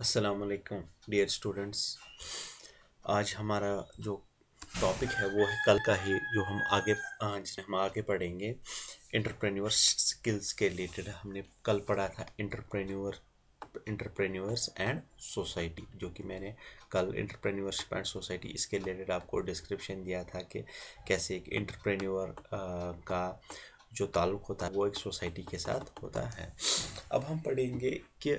अस्सलाम वालेकुम dear students. आज हमारा जो टॉपिक है वो है कल का ही जो हम आगे पढ़ेंगे। एंटरप्रेन्योर स्किल्स के रिलेटेड हमने कल पढ़ा था एंटरप्रेन्योर्स एंड सोसाइटी, जो कि मैंने कल एंटरप्रेन्योरशिप एंड सोसाइटी इसके रिलेटेड आपको डिस्क्रिप्शन दिया था कि कैसे एक एंटरप्रेन्योर का जो ताल्लुक होता है वो एक सोसाइटी के साथ होता है। अब हम पढ़ेंगे कि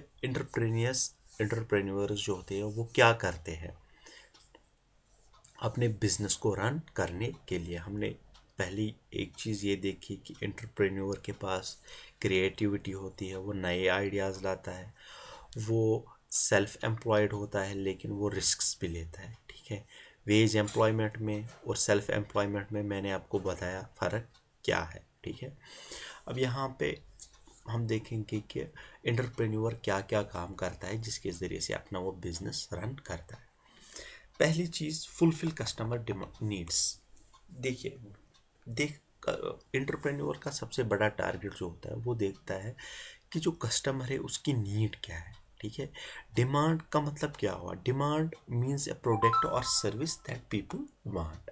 एंटरप्रेन्योर्स जो होते हैं वो क्या करते हैं अपने बिजनेस को रन करने के लिए। हमने पहली एक चीज़ ये देखी कि एंटरप्रेन्योर के पास क्रिएटिविटी होती है, वो नए आइडियाज़ लाता है, वो सेल्फ एम्प्लॉयड होता है लेकिन वो रिस्क्स भी लेता है। ठीक है, वेज एम्प्लॉयमेंट में और सेल्फ एम्प्लॉयमेंट में मैंने आपको बताया फ़र्क क्या है। ठीक है, अब यहाँ पे हम देखेंगे कि एंटरप्रेन्योर क्या क्या काम करता है जिसके ज़रिए से अपना वो बिजनेस रन करता है। पहली चीज़, फुलफिल कस्टमर नीड्स। देखिए, देख एंटरप्रेन्योर का सबसे बड़ा टारगेट जो होता है वो देखता है कि जो कस्टमर है उसकी नीड क्या है। ठीक है, डिमांड का मतलब क्या हुआ? डिमांड मीन्स ए प्रोडक्ट और सर्विस दैट पीपल वांट,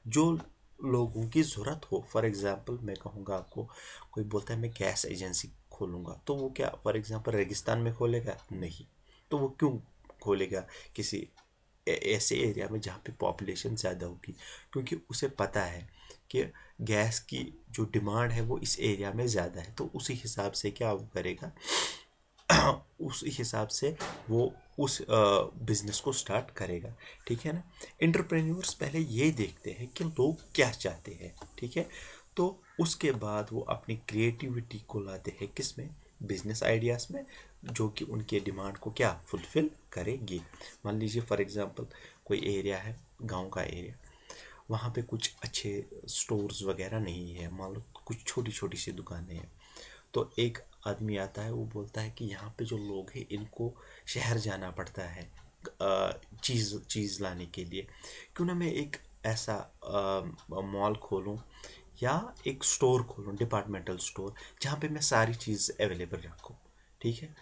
जो लोगों की ज़रूरत हो। फॉर एग्जांपल मैं कहूँगा आपको, कोई बोलता है मैं गैस एजेंसी खोलूँगा, तो वो क्या फॉर एग्जांपल रेगिस्तान में खोलेगा? नहीं। तो वो क्यों खोलेगा किसी ऐसे एरिया में जहाँ पे पॉपुलेशन ज़्यादा होगी? क्योंकि उसे पता है कि गैस की जो डिमांड है वो इस एरिया में ज़्यादा है, तो उसी हिसाब से क्या वो करेगा उस हिसाब से वो उस बिजनेस को स्टार्ट करेगा। ठीक है ना। एंटरप्रेन्योर्स पहले ये देखते हैं कि लोग क्या चाहते हैं। ठीक है, तो उसके बाद वो अपनी क्रिएटिविटी को लाते हैं किसमें? बिजनेस आइडियाज़ में, जो कि उनके डिमांड को क्या फुलफिल करेगी। मान लीजिए फॉर एग्जांपल कोई एरिया है, गांव का एरिया, वहाँ पे कुछ अच्छे स्टोर्स वगैरह नहीं है, मान लो कुछ छोटी छोटी सी दुकानें हैं। तो एक आदमी आता है, वो बोलता है कि यहाँ पे जो लोग हैं इनको शहर जाना पड़ता है चीज़ चीज़ लाने के लिए, क्यों ना मैं एक ऐसा मॉल खोलूँ या एक स्टोर खोलूँ, डिपार्टमेंटल स्टोर, जहाँ पे मैं सारी चीज़ अवेलेबल रखूँ। ठीक है,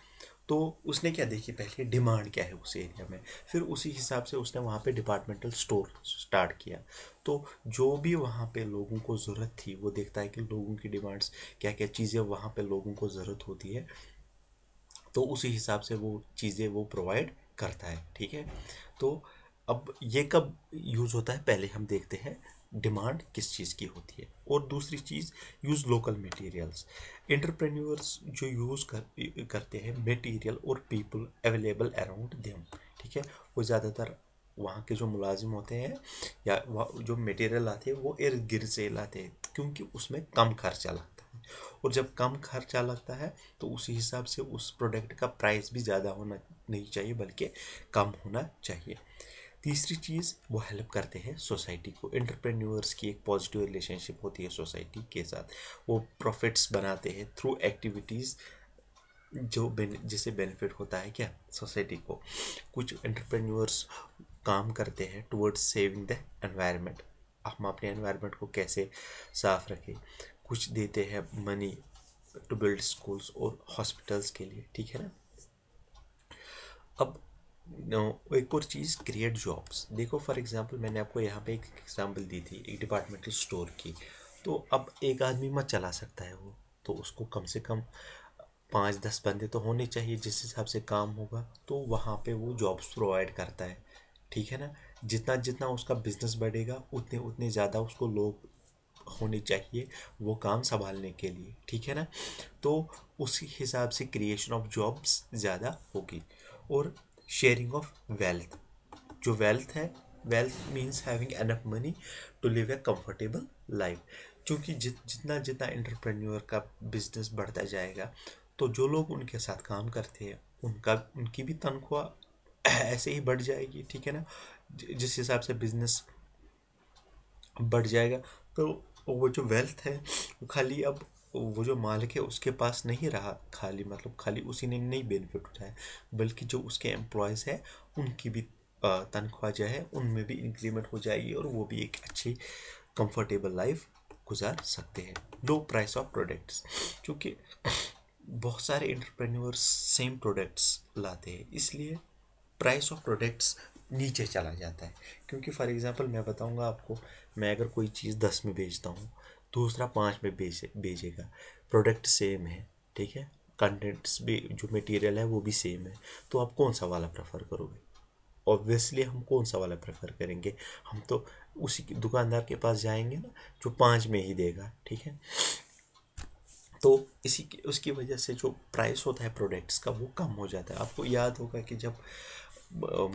तो उसने क्या देखी, पहले डिमांड क्या है उस एरिया में, फिर उसी हिसाब से उसने वहाँ पे डिपार्टमेंटल स्टोर स्टार्ट किया। तो जो भी वहाँ पे लोगों को ज़रूरत थी वो देखता है कि लोगों की डिमांड्स क्या क्या चीज़ें वहाँ पे लोगों को ज़रूरत होती है, तो उसी हिसाब से वो चीज़ें वो प्रोवाइड करता है। ठीक है, तो अब ये कब यूज़ होता है, पहले हम देखते हैं डिमांड किस चीज़ की होती है। और दूसरी चीज़, यूज़ लोकल मटेरियल्स। एंटरप्रेन्योर्स जो करते हैं मटेरियल और पीपल अवेलेबल अराउंड देम। ठीक है, वो ज़्यादातर वहाँ के जो मुलाजिम होते हैं या जो मटेरियल लाते हैं वो इर्द गिर्द से लाते हैं, क्योंकि उसमें कम खर्चा लगता है। और जब कम खर्चा लगता है तो उसी हिसाब से उस प्रोडक्ट का प्राइस भी ज़्यादा होना नहीं चाहिए, बल्कि कम होना चाहिए। तीसरी चीज़, वो हेल्प करते हैं सोसाइटी को। एंटरप्रेन्योर्स की एक पॉजिटिव रिलेशनशिप होती है सोसाइटी के साथ। वो प्रॉफिट्स बनाते हैं थ्रू एक्टिविटीज़ जिससे बेनिफिट होता है क्या, सोसाइटी को। कुछ एंटरप्रेन्योर्स काम करते हैं टुवर्ड्स सेविंग द एनवायरनमेंट, हम अपने एनवायरनमेंट को कैसे साफ रखें। कुछ देते हैं मनी टू बिल्ड स्कूल्स और हॉस्पिटल्स के लिए। ठीक है ना। अब एक और चीज़, क्रिएट जॉब्स। देखो फॉर एग्जांपल मैंने आपको यहाँ पे एक एग्जांपल दी थी एक डिपार्टमेंटल स्टोर की। तो अब एक आदमी मत चला सकता है वो, तो उसको कम से कम 5-10 बंदे तो होने चाहिए, जिस हिसाब से काम होगा तो वहाँ पे वो जॉब्स प्रोवाइड करता है। ठीक है ना। जितना जितना उसका बिजनेस बढ़ेगा उतने उतने ज़्यादा उसको लोग होने चाहिए वो काम संभालने के लिए। ठीक है ना। तो उसी हिसाब से क्रिएशन ऑफ जॉब्स ज़्यादा होगी। और शेयरिंग ऑफ वेल्थ, जो वेल्थ है, wealth means having enough money to live a comfortable life. क्योंकि जितना जितना एंटरप्रेन्योर का बिजनेस बढ़ता जाएगा तो जो लोग उनके साथ काम करते हैं उनकी भी तनख्वाह ऐसे ही बढ़ जाएगी। ठीक है ना। जिस हिसाब से बिजनेस बढ़ जाएगा तो वो जो वेल्थ है वो खाली अब वो जो मालिक है उसके पास नहीं रहा, खाली मतलब खाली उसी ने नहीं बेनिफिट उठाया, बल्कि जो उसके एम्प्लॉयज़ है उनकी भी तनख्वाह जो है उनमें भी इंक्रीमेंट हो जाएगी और वो भी एक अच्छी कंफर्टेबल लाइफ गुजार सकते हैं। लो प्राइस ऑफ प्रोडक्ट्स, क्योंकि बहुत सारे एंटरप्रेन्योर्स सेम प्रोडक्ट्स लाते हैं, इसलिए प्राइस ऑफ प्रोडक्ट्स नीचे चला जाता है। क्योंकि फॉर एग्जांपल मैं बताऊंगा आपको, मैं अगर कोई चीज़ 10 में बेचता हूँ, दूसरा 5 में बेचेगा, प्रोडक्ट सेम है, ठीक है, कंटेंट्स भी, जो मटेरियल है वो भी सेम है, तो आप कौन सा वाला प्रेफर करोगे? ऑब्वियसली हम कौन सा वाला प्रेफर करेंगे? हम तो उसी दुकानदार के पास जाएंगे ना जो 5 में ही देगा, ठीक है। तो उसकी वजह से जो प्राइस होता है प्रोडक्ट्स का वो कम हो जाता है। आपको याद होगा कि जब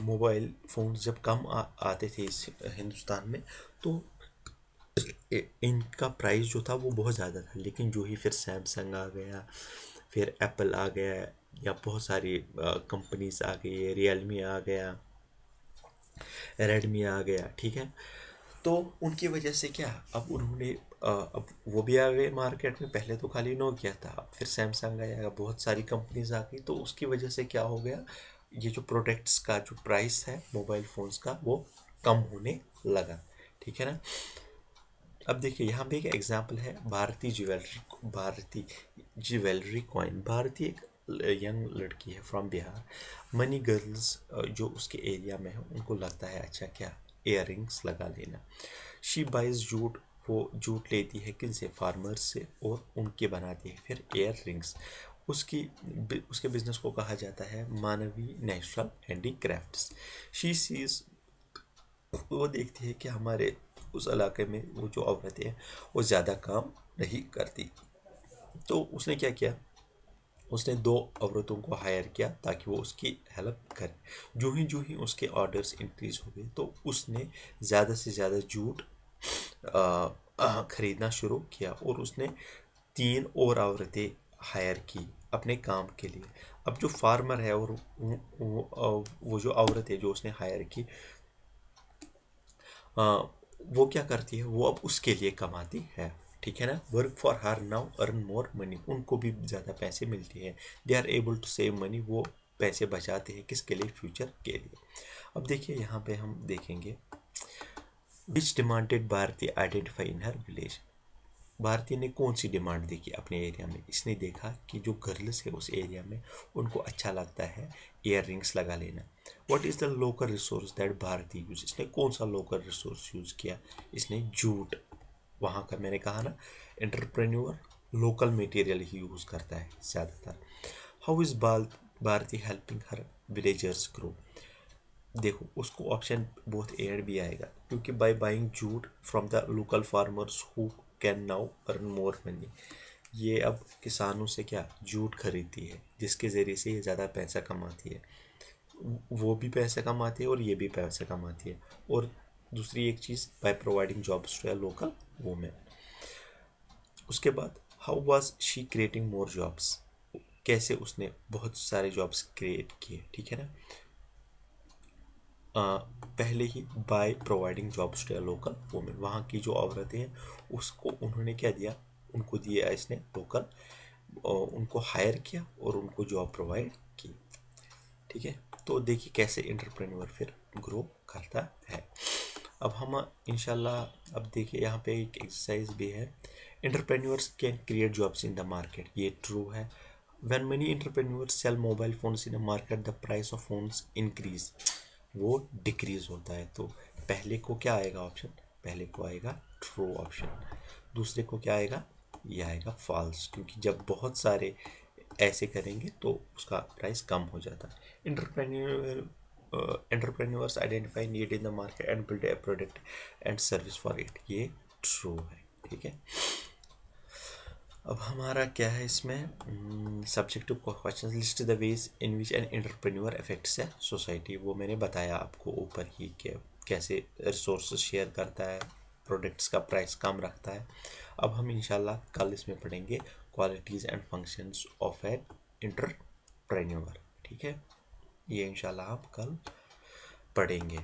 मोबाइल फ़ोन जब कम आते थे इस हिंदुस्तान में, तो इनका प्राइस जो था वो बहुत ज़्यादा था। लेकिन जो ही फिर सैमसंग आ गया, फिर एप्पल आ गया, या बहुत सारी कंपनीज आ गई, रियलमी आ गया, रेडमी आ गया, ठीक है, तो उनकी वजह से क्या, अब उन्होंने अब वो भी आ गए मार्केट में। पहले तो खाली नोकिया था, अब फिर सैमसंग आया, बहुत सारी कंपनीज आ गई, तो उसकी वजह से क्या हो गया, ये जो प्रोडक्ट्स का जो प्राइस है मोबाइल फ़ोन्स का वो कम होने लगा, ठीक है ना। अब देखिए यहाँ पे एक एग्जांपल है भारती ज्वेलरी कॉइन। भारती एक यंग लड़की है फ्रॉम बिहार। मनी गर्ल्स जो उसके एरिया में है उनको लगता है अच्छा क्या इयर रिंग्स लगा लेना। शी बाइज जूट, वो जूट लेती है किन से, फार्मर्स से, और उनके बनाती है फिर इयर रिंग्स। उसके बिजनेस को कहा जाता है मानवी नेचुरल हैंडीक्राफ्ट्स। शी सीज, वो देखती है कि हमारे उस इलाके में वो जो औरतें हैं वो ज़्यादा काम नहीं करती, तो उसने क्या किया, उसने 2 औरतों को हायर किया ताकि वो उसकी हेल्प करें। जो ही उसके ऑर्डर्स इंक्रीज हो गए, तो उसने ज़्यादा से ज़्यादा जूट खरीदना शुरू किया, और उसने 3 और औरतें हायर की अपने काम के लिए। अब जो फार्मर है और वो जो औरत है जो उसने हायर की, वो क्या करती है, वो अब उसके लिए कमाती है, ठीक है ना। Work for her now earn more money, उनको भी ज़्यादा पैसे मिलते हैं। They are able to save money, वो पैसे बचाते हैं किसके लिए, फ्यूचर के लिए। अब देखिए यहाँ पे हम देखेंगे which demanded Bharti identify in her village. Bharti ने कौन सी डिमांड देखी अपने एरिया में, इसने देखा कि जो गर्ल्स है उस एरिया में उनको अच्छा लगता है ईयर रिंग्स लगा लेना। What is the local resource that Bharti use, इसने कौन सा लोकल रिसोर्स यूज किया, इसने जूट, वहाँ का मैंने कहा ना एंटरप्रेन्योर लोकल मटेरियल ही यूज़ करता है ज़्यादातर। How is Bharti helping her villagers grow, देखो उसको ऑप्शन बहुत एड भी आएगा, क्योंकि by buying jute from the local farmers who can now earn more money, ये अब किसानों से क्या जूट खरीदती है, जिसके ज़रिए से ये ज़्यादा पैसा कमाती है, वो भी पैसा कमाती है और ये भी पैसा कमाती है। और दूसरी एक चीज़, by providing jobs to local women. उसके बाद how was she creating more jobs, कैसे उसने बहुत सारे जॉब्स क्रिएट किए, ठीक है ना। पहले ही by providing jobs to local women, वहाँ की जो औरतें हैं उसको उन्होंने क्या दिया, उनको दिया इसने लोकल, उनको हायर किया और उनको जॉब प्रोवाइड की, ठीक है। तो देखिए कैसे एंटरप्रेन्योर फिर ग्रो करता है। अब हम इंशाल्लाह, अब देखिए यहाँ पे एक एक्सरसाइज भी है, entrepreneurs can create jobs in the market, ये ट्रू है। When many entrepreneurs sell mobile phones in a market the price of phones increase, वो डिक्रीज होता है। तो पहले को क्या आएगा ऑप्शन, पहले को आएगा ट्रू ऑप्शन, दूसरे को क्या आएगा, ये आएगा फॉल्स, क्योंकि जब बहुत सारे ऐसे करेंगे तो उसका प्राइस कम हो जाता है। Entrepreneurs identify need in the market and build a product and service for it, ये ट्रू है, ठीक है। अब हमारा क्या है इसमें, subjective question, list the ways in which an entrepreneur affects a society, वो मैंने बताया आपको ऊपर ही कि कैसे रिसोर्स शेयर करता है, प्रोडक्ट्स का प्राइस कम रखता है। अब हम इंशाल्लाह कल इसमें पढ़ेंगे qualities and functions of an entrepreneur, ठीक है, ये इंशाल्लाह हम कल पढ़ेंगे।